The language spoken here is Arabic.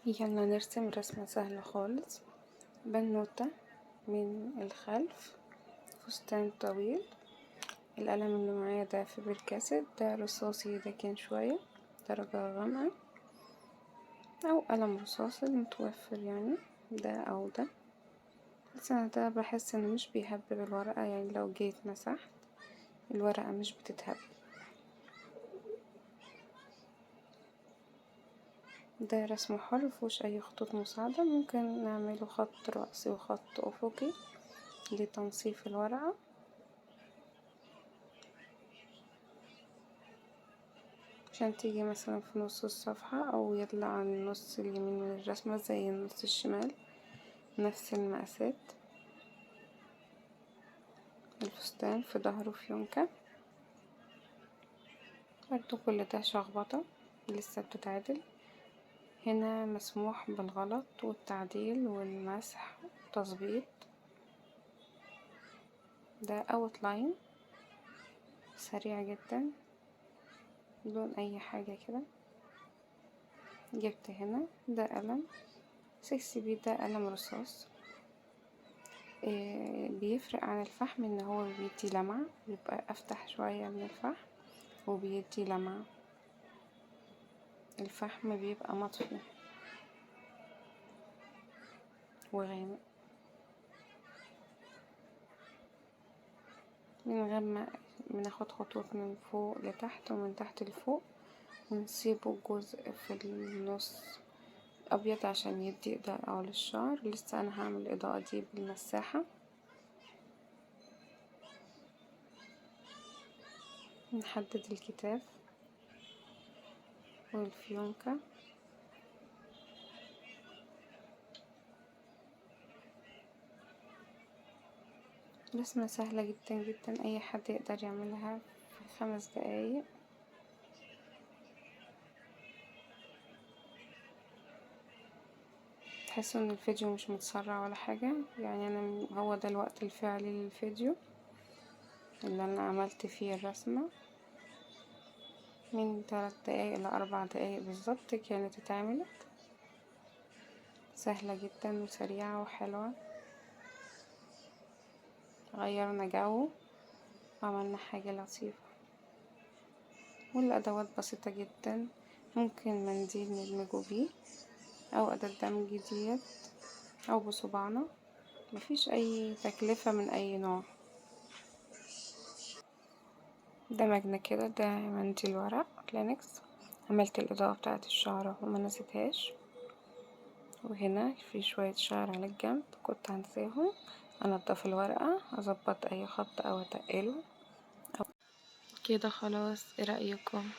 يلا نرسم رسمة سهلة خالص. بنوتة من الخلف، فستان طويل. القلم اللي معايا ده فابر كاسد، ده رصاصي لكن شوية درجة غامقة، أو قلم رصاصي متوفر يعني، ده أو ده. بس أنا ده بحس إنه مش بيهبب الورقة، يعني لو جيت مسحت الورقة مش بتتهب. ده رسم حر مفيهوش أي خطوط مساعدة، ممكن نعمله خط رأسي وخط أفقي لتنصيف الورقة. عشان تيجي مثلا في نص الصفحة أو يطلع عن النص اليمين من الرسمة زي النص الشمال، نفس المقاسات. الفستان في ظهره فيونكة، برضو كل ده شخبطة لسه بتتعدل. هنا مسموح بالغلط والتعديل والمسح والتظبيط. ده اوت لاين سريع جدا بدون اي حاجة كده. جبت هنا ده قلم 6B، ده قلم رصاص. بيفرق عن الفحم ان هو بيدي لمعة، بيبقى افتح شوية من الفحم وبيدي لمعة. الفحم بيبقى مطفي وغامق. من غير ما بناخد خطوات من فوق لتحت ومن تحت لفوق، ونسيبه جزء في النص أبيض عشان يدي إضاءة للشعر. لسه أنا هعمل الإضاءة دي بالمساحة. نحدد الكتاف والفيونكة. رسمة سهلة جدا جدا، أي حد يقدر يعملها في 5 دقايق. تحسوا ان الفيديو مش متسرع ولا حاجة، يعني انا هو ده الوقت الفعلي للفيديو اللي انا عملت فيه الرسمة، من 3 دقايق ل4 دقايق بالظبط كانت اتعملت. سهلة جدا وسريعة وحلوة. غيرنا جو وعملنا حاجة لطيفة، والأدوات بسيطة جدا. ممكن منديل ندمجه بيه، أو أداة دمج ديت، أو بصباعنا. مفيش أي تكلفة من أي نوع. دمجنا كده. ده منديل ورق كلينكس. عملت الإضاءة بتاعة الشعر وما نسيتهاش. وهنا في شوية شعر على الجنب كنت هنساهم. انضف الورقة، اظبط اي خط او اتقله. كده خلاص، ايه رأيكم؟